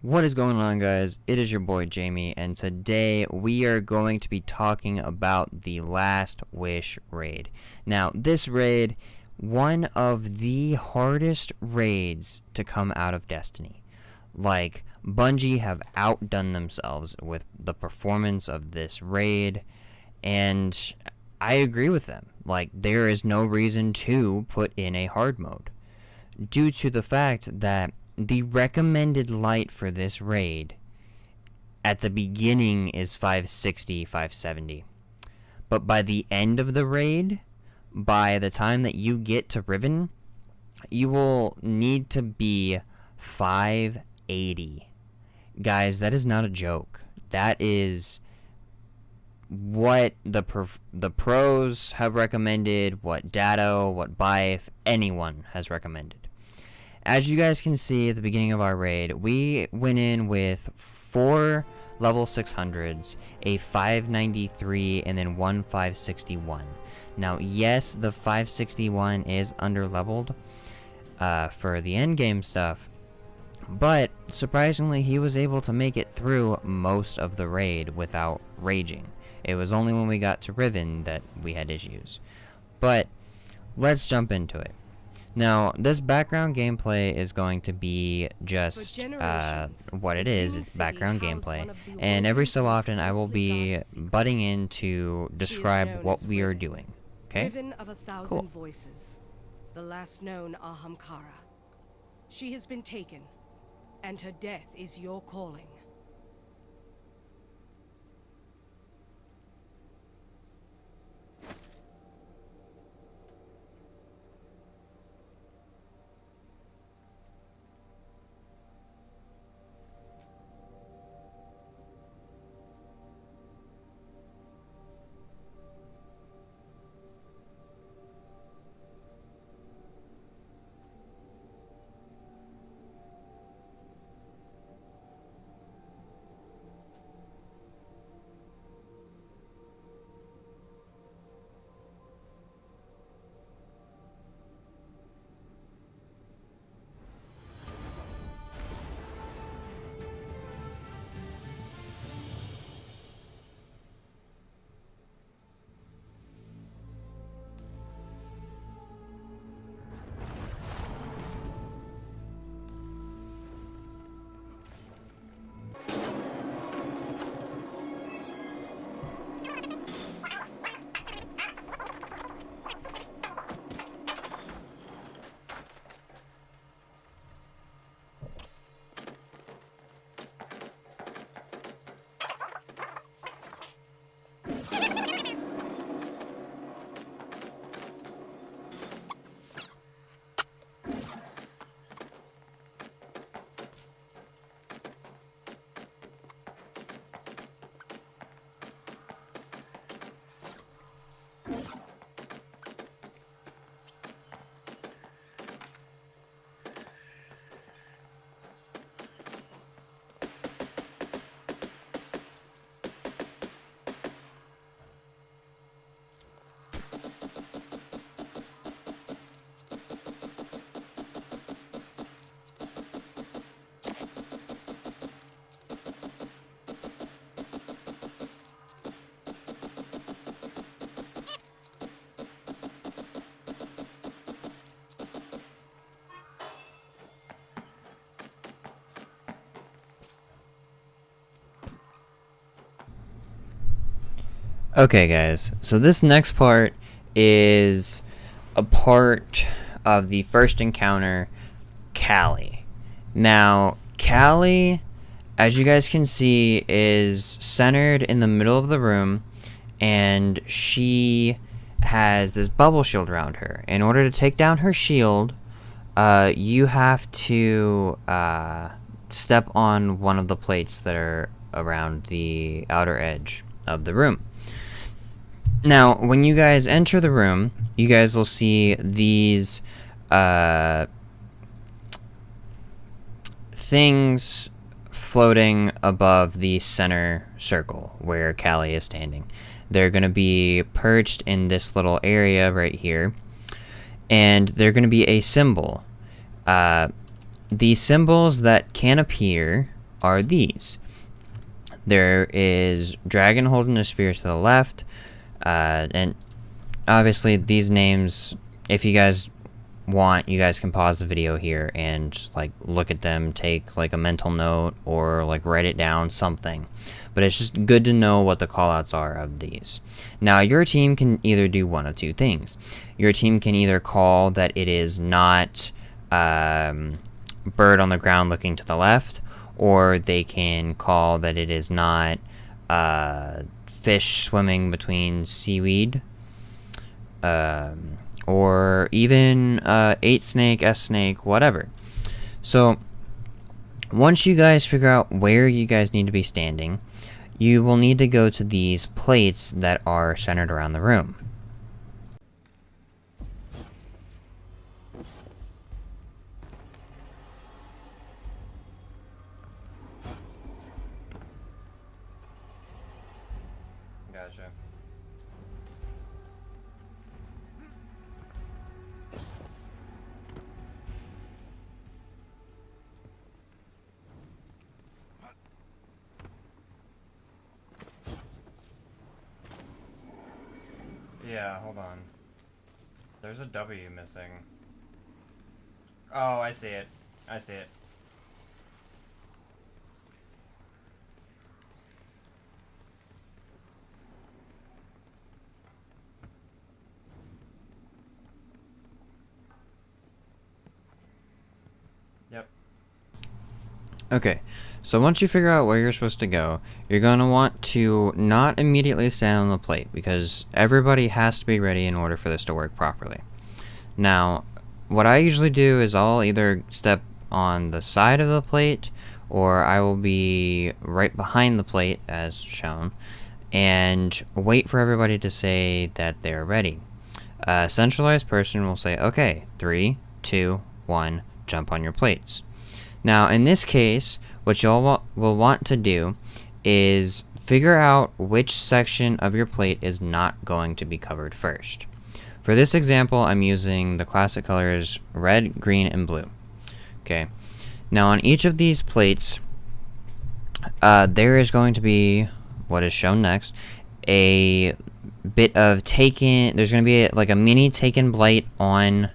What is going on, guys? It is your boy Jamie, and today we are going to be talking about the Last Wish raid. Now, this raid, one of the hardest raids to come out of Destiny. Like, Bungie have outdone themselves with the performance of this raid, and I agree with them. Like, there is no reason to put in a hard mode, due to the fact that the recommended light for this raid at the beginning is 560, 570. But by the end of the raid, by the time that you get to Riven, you will need to be 580. Guys, that is not a joke. That is what the pros have recommended, what Datto, what Bife, anyone has recommended. As you guys can see at the beginning of our raid, we went in with 4 level 600s, a 593, and then one 561. Now, yes, the 561 is under-leveled for the endgame stuff, but surprisingly, he was able to make it through most of the raid without raging. It was only when we got to Riven that we had issues. But let's jump into it. Now, this background gameplay is going to be just what it is. It's background gameplay. And every so often, I will be butting in to describe what we are doing. Okay? Riven of 1,000 voices, the last known Ahamkara. She has been taken, and her death is your calling. Okay, guys, so this next part is a part of the first encounter, Kalli. Now, Kalli, as you guys can see, is centered in the middle of the room, and she has this bubble shield around her. In order to take down her shield, you have to step on one of the plates that are around the outer edge of the room. Now, when you guys enter the room, you guys will see these things floating above the center circle where Kalli is standing. They're going to be perched in this little area right here, and they're going to be a symbol. The symbols that can appear are these. There is Dragon holding a spear to the left, and obviously these names, if you guys want, you guys can pause the video here and like look at them, take like a mental note, or like write it down, something. But it's just good to know what the callouts are of these. Now your team can either do one of two things. Your team can either call that it is not bird on the ground looking to the left, or they can call that it is not fish swimming between seaweed, or even 8 snake, S snake, whatever. So once you guys figure out where you guys need to be standing, you will need to go to these plates that are centered around the room. Gotcha. Yeah, hold on. There's a W missing. Oh, I see it. I see it. Yep. Okay, so once you figure out where you're supposed to go, you're going to want to not immediately stand on the plate, because everybody has to be ready in order for this to work properly. Now, what I usually do is I'll either step on the side of the plate, or I will be right behind the plate, as shown, and wait for everybody to say that they're ready. A centralized person will say, okay, 3, 2, 1, jump on your plates. Now, in this case, what y'all will want to do is figure out which section of your plate is not going to be covered first. For this example, I'm using the classic colors red, green, and blue. Okay. Now, on each of these plates, there is going to be, what is shown next, a bit of taken. There's going to be like a mini taken blight on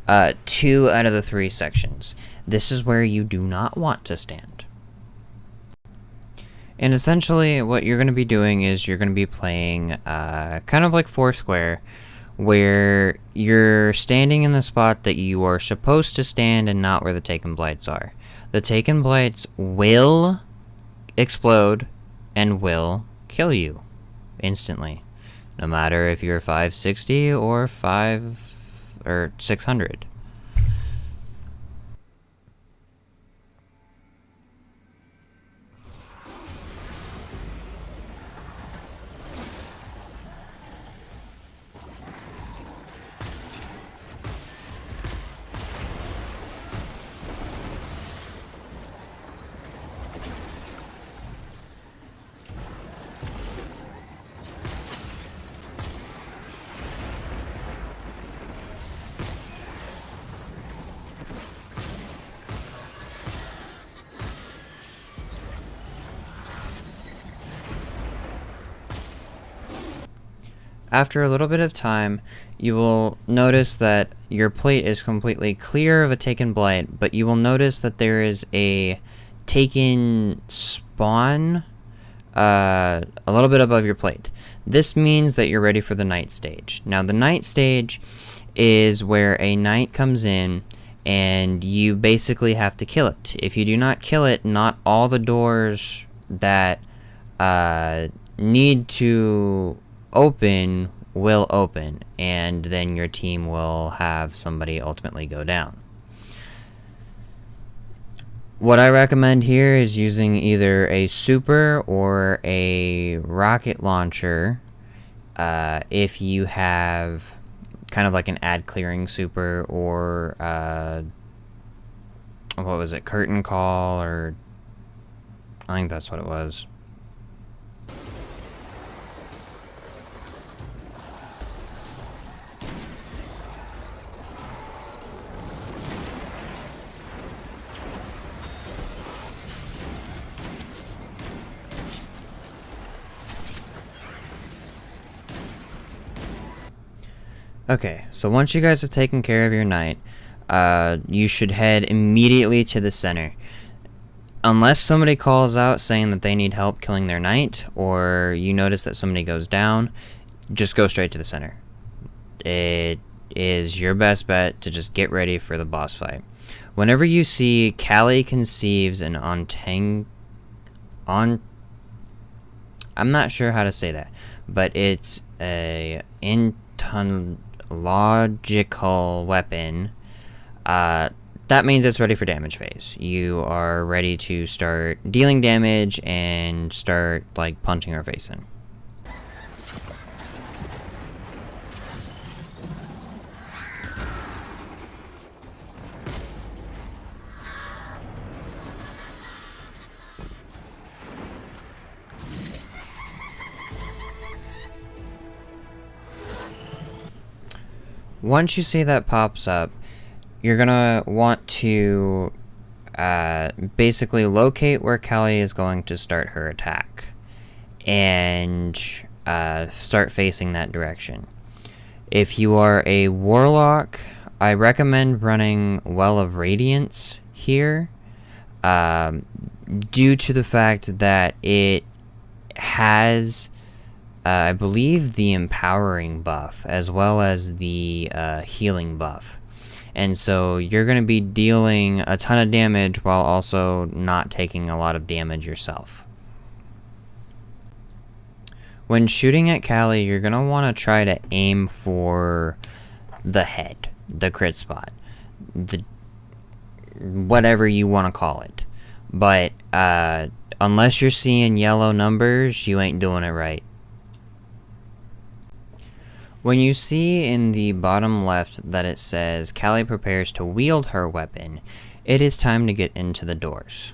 2 out of the 3 sections. This is where you do not want to stand. And essentially what you're going to be doing is you're going to be playing kind of like Foursquare, where you're standing in the spot that you are supposed to stand and not where the taken blights are. The taken blights will explode and will kill you instantly, no matter if you're 560 or 600. After a little bit of time, you will notice that your plate is completely clear of a taken blight, but you will notice that there is a taken spawn a little bit above your plate. This means that you're ready for the night stage. Now, the night stage is where a knight comes in and you basically have to kill it. If you do not kill it, not all the doors that need to open will open, and then your team will have somebody ultimately go down. What I recommend here is using either a super or a rocket launcher if you have kind of like an ad clearing super, or what was it, curtain call, or I think that's what it was. Okay, so once you guys have taken care of your knight, you should head immediately to the center. Unless somebody calls out saying that they need help killing their knight, or you notice that somebody goes down, just go straight to the center. It is your best bet to just get ready for the boss fight. Whenever you see Kalli conceives an I'm not sure how to say that, but it's a logical weapon, that means it's ready for damage phase. You are ready to start dealing damage and start like punching her face in. Once you see that pops up, you're gonna want to basically locate where Kalli is going to start her attack and start facing that direction. If you are a warlock, I recommend running Well of Radiance here, due to the fact that it has I believe the empowering buff as well as the healing buff. And so you're going to be dealing a ton of damage while also not taking a lot of damage yourself. When shooting at Kalli, you're going to want to try to aim for the head, the crit spot, the whatever you want to call it. But unless you're seeing yellow numbers, you ain't doing it right. When you see in the bottom left that it says Kalli prepares to wield her weapon, it is time to get into the doors.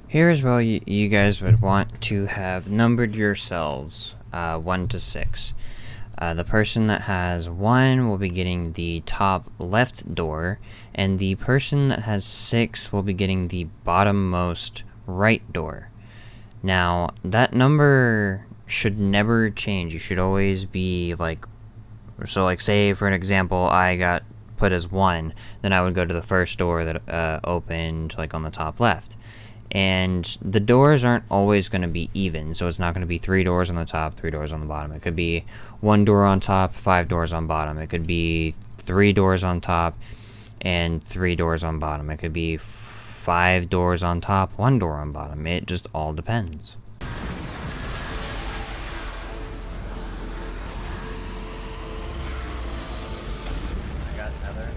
Here is where you guys would want to have numbered yourselves 1 to 6. The person that has 1 will be getting the top left door, and the person that has 6 will be getting the bottommost right door. Now, that number should never change. You should always be like, so like say for an example, I got put as 1, then I would go to the first door that opened like on the top left. And the doors aren't always going to be even, so it's not going to be 3 doors on the top, 3 doors on the bottom. It could be 1 door on top, 5 doors on bottom. It could be 3 doors on top and 3 doors on bottom. It could be 5 doors on top, 1 door on bottom. It just all depends. I got Tether.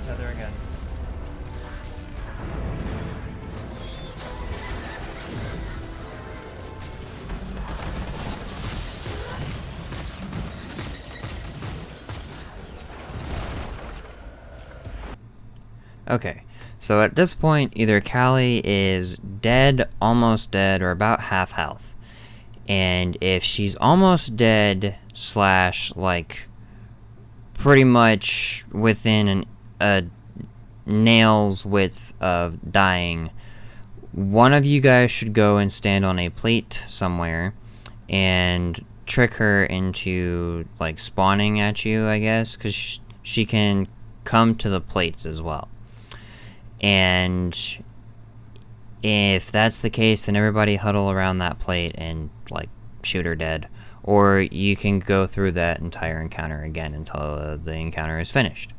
Tether again. Okay, so at this point, either Kalli is dead, almost dead, or about half health. And if she's almost dead, / like pretty much within a nail's width of dying, One of you guys should go and stand on a plate somewhere and trick her into like spawning at you, I guess, because she can come to the plates as well. And if that's the case, then everybody huddle around that plate and like shoot her dead. Or you can go through that entire encounter again until the encounter is finished.